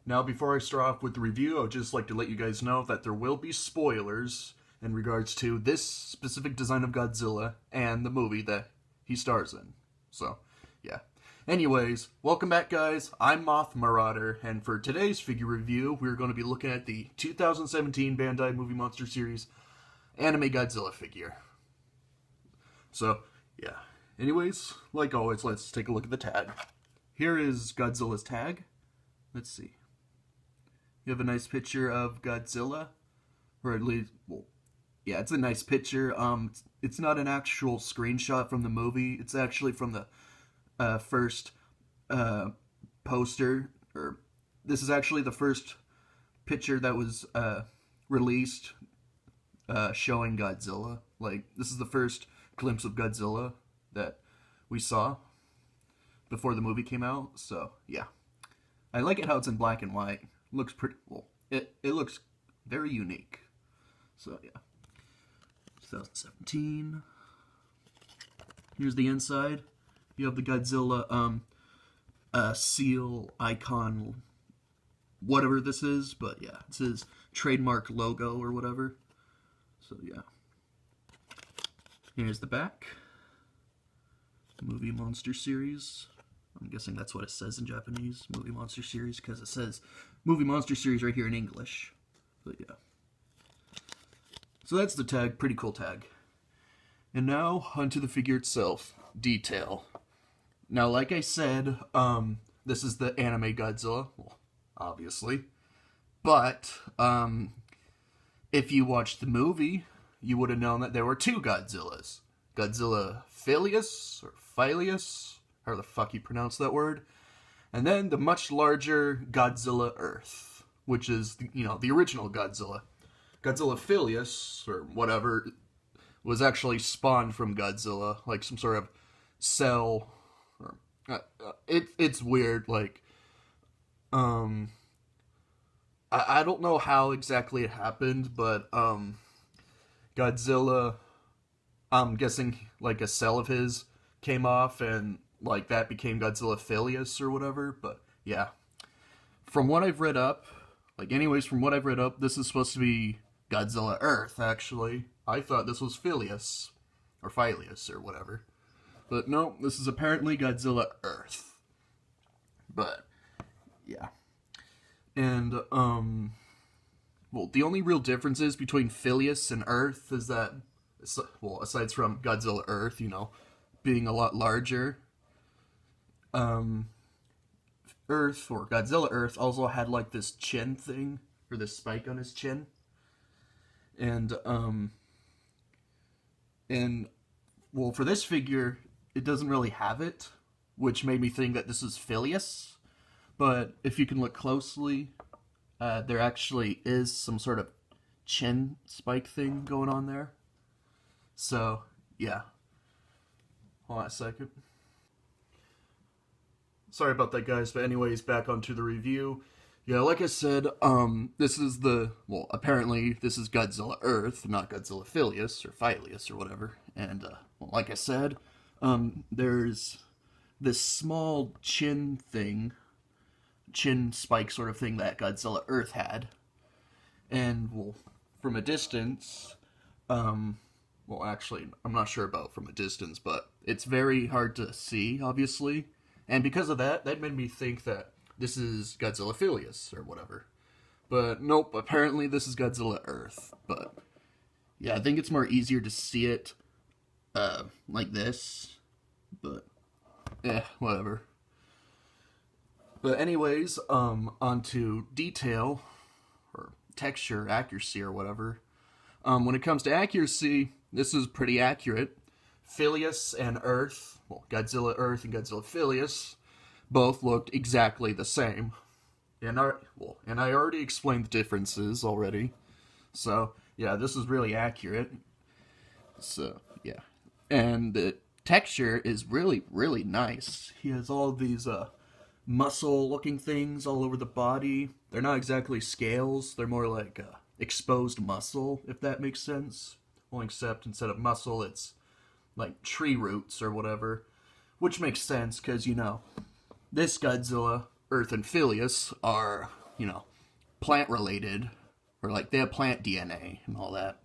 Now, before I start off with the review, I would just like to let you guys know that there will be spoilers in regards to this specific design of Godzilla and the movie that he stars in. So, yeah. Anyways, welcome back, guys. I'm Moth Marauder, and for today's figure review, we're going to be looking at the 2017 Bandai Movie Monster Series Anime Godzilla figure. So, yeah. Anyways, like always, let's take a look at the tag. Here is Godzilla's tag. Let's see. You have a nice picture of Godzilla, or at least, well, yeah, it's a nice picture. It's not an actual screenshot from the movie. It's actually from the first poster, or this is actually the first picture that was released showing Godzilla. Like, this is the first glimpse of Godzilla that we saw before the movie came out. So, yeah. I like it how it's in black and white. Looks pretty well. It looks very unique. So yeah. 2017. Here's the inside. You have the Godzilla seal icon, whatever this is, but yeah, it's his trademark logo or whatever. So yeah. Here's the back. Movie Monster Series. I'm guessing that's what it says in Japanese, Movie Monster Series, because it says Movie Monster Series right here in English. But yeah. So that's the tag, pretty cool tag. And now, onto the figure itself. Detail. Now, like I said, this is the anime Godzilla, well, obviously. But, if you watched the movie, you would have known that there were two Godzillas. Godzilla Filius, or Filius, however the fuck you pronounce that word, and then the much larger Godzilla Earth, which is, the original Godzilla. Godzilla Filius, or whatever, was actually spawned from Godzilla, like some sort of cell, or, it's weird, like, I don't know how exactly it happened, but, Godzilla, I'm guessing, like, a cell of his came off, and like that became Godzilla Filius or whatever. But yeah, from what I've read up, this is supposed to be Godzilla Earth. Actually, I thought this was Filius or Filius or whatever, but no, this is apparently Godzilla Earth. But yeah, and well, the only real differences between Filius and Earth is that, well, aside from Godzilla Earth, being a lot larger, Earth, or Godzilla Earth, also had like this chin thing, or this spike on his chin. And well, for this figure, it doesn't really have it, which made me think that this is Filius. But if you can look closely, there actually is some sort of chin spike thing going on there. So, yeah. Hold on a second. Sorry about that, guys, but anyways, back onto the review. Yeah, like I said, this is apparently this is Godzilla Earth, not Godzilla Filius, or Filius, or whatever. And, well, like I said, there's this small chin spike sort of thing that Godzilla Earth had. And, well, from a distance, well, actually, I'm not sure about from a distance, but it's very hard to see, obviously. And because of that made me think that this is Godzilla Filius, or whatever. But nope, apparently this is Godzilla Earth. But yeah, I think it's more easier to see it like this. But whatever. But anyways, onto detail, or texture, accuracy, or whatever. When it comes to accuracy, this is pretty accurate. Filius and Earth, well, Godzilla Earth and Godzilla Filius, both looked exactly the same. And I already explained the differences already. So, yeah, this is really accurate. So, yeah. And the texture is really, really nice. He has all of these muscle-looking things all over the body. They're not exactly scales. They're more like exposed muscle, if that makes sense. Well, except instead of muscle, it's like tree roots or whatever. Which makes sense, because, this Godzilla, Earth, and Filius are you know, plant related, or like they have plant DNA and all that.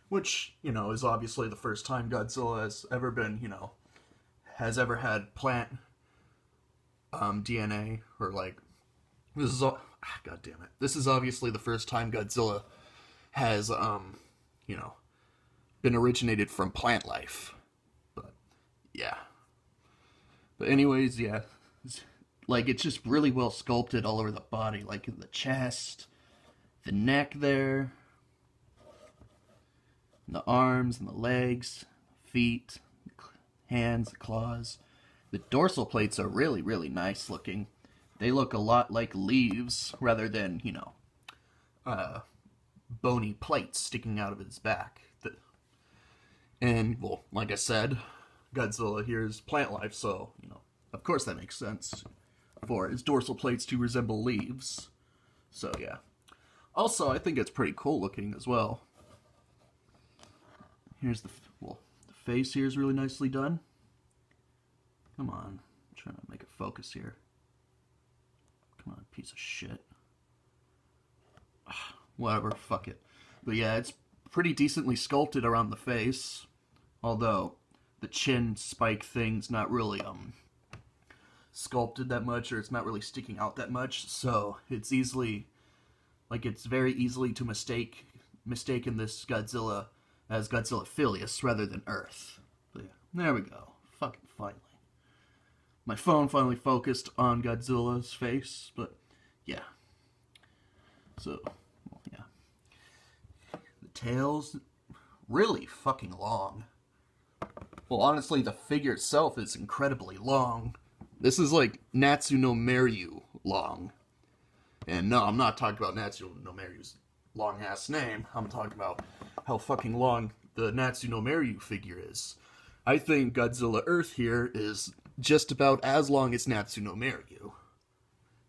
Which, you know, is obviously the first time Godzilla has ever been, you know, has ever had plant DNA, or like, this is all, god damn it. This is obviously the first time Godzilla has, you know, been originated from plant life. But, yeah. But anyways, yeah. Like, it's just really well sculpted all over the body, like in the chest, the neck there, the arms and the legs, feet, hands, claws. The dorsal plates are really, really nice looking. They look a lot like leaves rather than, you know, bony plates sticking out of his back. And, well, like I said, Godzilla here is plant life, so, you know, of course that makes sense for his dorsal plates to resemble leaves. So, yeah. Also, I think it's pretty cool looking as well. Here's the face here is really nicely done. Come on, I'm trying to make it focus here. Come on, piece of shit. Whatever, fuck it. But yeah, it's pretty decently sculpted around the face. Although, the chin spike thing's not really, sculpted that much, or it's not really sticking out that much. So, it's easily, like, it's very easily to mistaken this Godzilla as Godzilla Filius rather than Earth. But yeah, there we go. Fucking finally. My phone finally focused on Godzilla's face, but yeah. So, well, yeah. The tail's really fucking long. Well, honestly, the figure itself is incredibly long. This is like Natsu no Meryu long. And no, I'm not talking about Natsu no Meryu's long-ass name. I'm talking about how fucking long the Natsu no Meryu figure is. I think Godzilla Earth here is just about as long as Natsu no Meryu.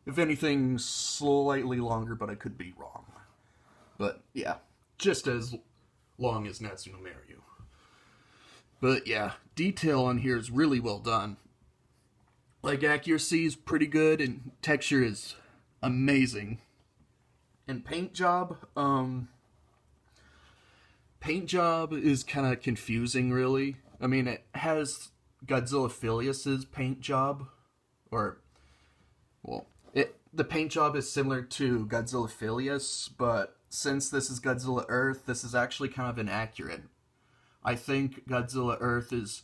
If anything, slightly longer, but I could be wrong. But yeah, just as long as Natsu no Meryu. But yeah, detail on here is really well done. Like, accuracy is pretty good, and texture is amazing. And paint job is kind of confusing, really. I mean, it has Godzilla Filius's paint job, or, well, the paint job is similar to Godzilla Filius, but since this is Godzilla Earth, this is actually kind of inaccurate. I think Godzilla Earth is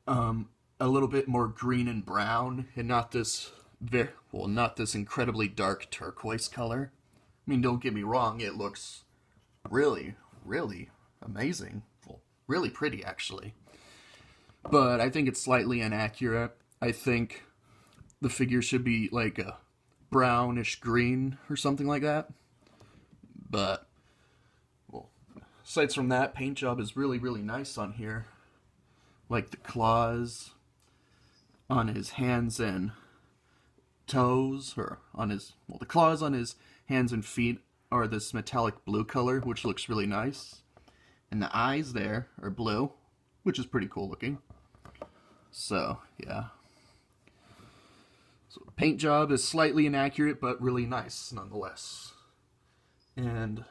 a little bit more green and brown, and not this incredibly dark turquoise color. I mean, don't get me wrong, it looks really, really amazing. Well, really pretty, actually. But I think it's slightly inaccurate. I think the figure should be like a brownish green or something like that. But, well, aside from that, paint job is really, really nice on here. Like the claws on his hands and toes, or on his, well, the claws on his hands and feet are this metallic blue color, which looks really nice. And the eyes there are blue, which is pretty cool looking. So, yeah. So, the paint job is slightly inaccurate, but really nice, nonetheless. And,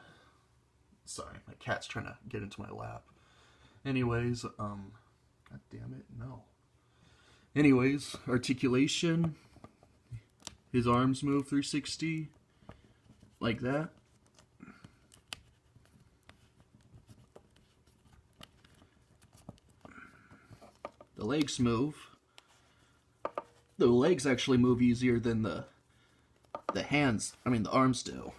sorry, my cat's trying to get into my lap. Anyways, god damn it, no. Anyways, articulation. His arms move 360, like that. The legs move. The legs actually move easier than the arms do.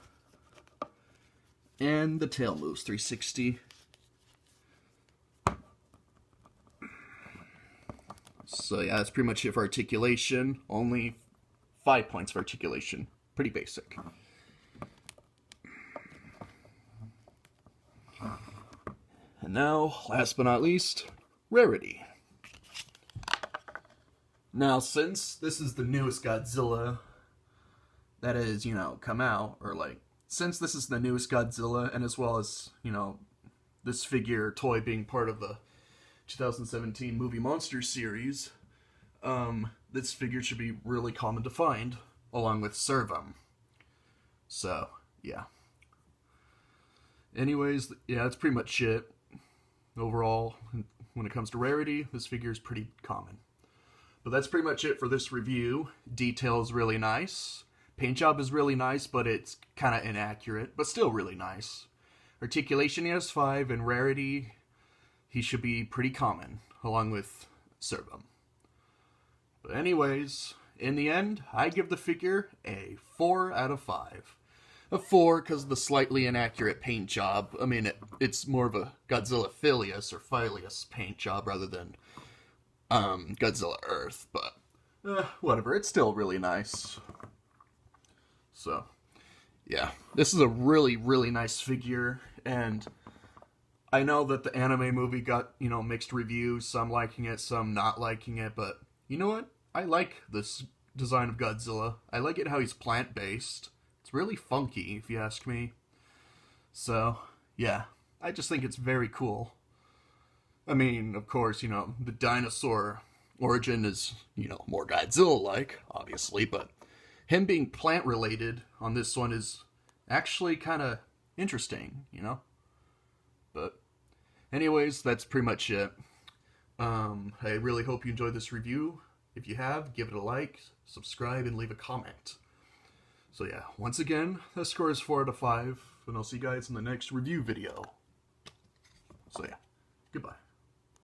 And the tail moves 360. So yeah, that's pretty much it for articulation. Only 5 points for articulation. Pretty basic. And now, last but not least, rarity. Now, since this is the newest Godzilla that has, come out, or since this is the newest Godzilla, and as well as, this figure toy being part of the 2017 movie Monster series, this figure should be really common to find, along with Servum. So, yeah. Anyways, yeah, that's pretty much it. Overall, when it comes to rarity, this figure is pretty common. But that's pretty much it for this review. Detail is really nice. Paint job is really nice, but it's kind of inaccurate, but still really nice. Articulation, he has 5, and rarity, he should be pretty common, along with Cerbum. But anyways, in the end, I give the figure a 4 out of 5. A 4 because of the slightly inaccurate paint job. I mean, it's more of a Godzilla Filius or Filius paint job rather than Godzilla Earth, but whatever. It's still really nice. So, yeah. This is a really, really nice figure, and I know that the anime movie got, mixed reviews, some liking it, some not liking it, but you know what? I like this design of Godzilla. I like it how he's plant-based. It's really funky, if you ask me. So, yeah, I just think it's very cool. I mean, of course, the dinosaur origin is, more Godzilla-like, obviously, but him being plant-related on this one is actually kind of interesting, But, anyways, that's pretty much it. I really hope you enjoyed this review. If you have, give it a like, subscribe, and leave a comment. So yeah, once again, the score is 4 out of 5, and I'll see you guys in the next review video. So yeah, goodbye.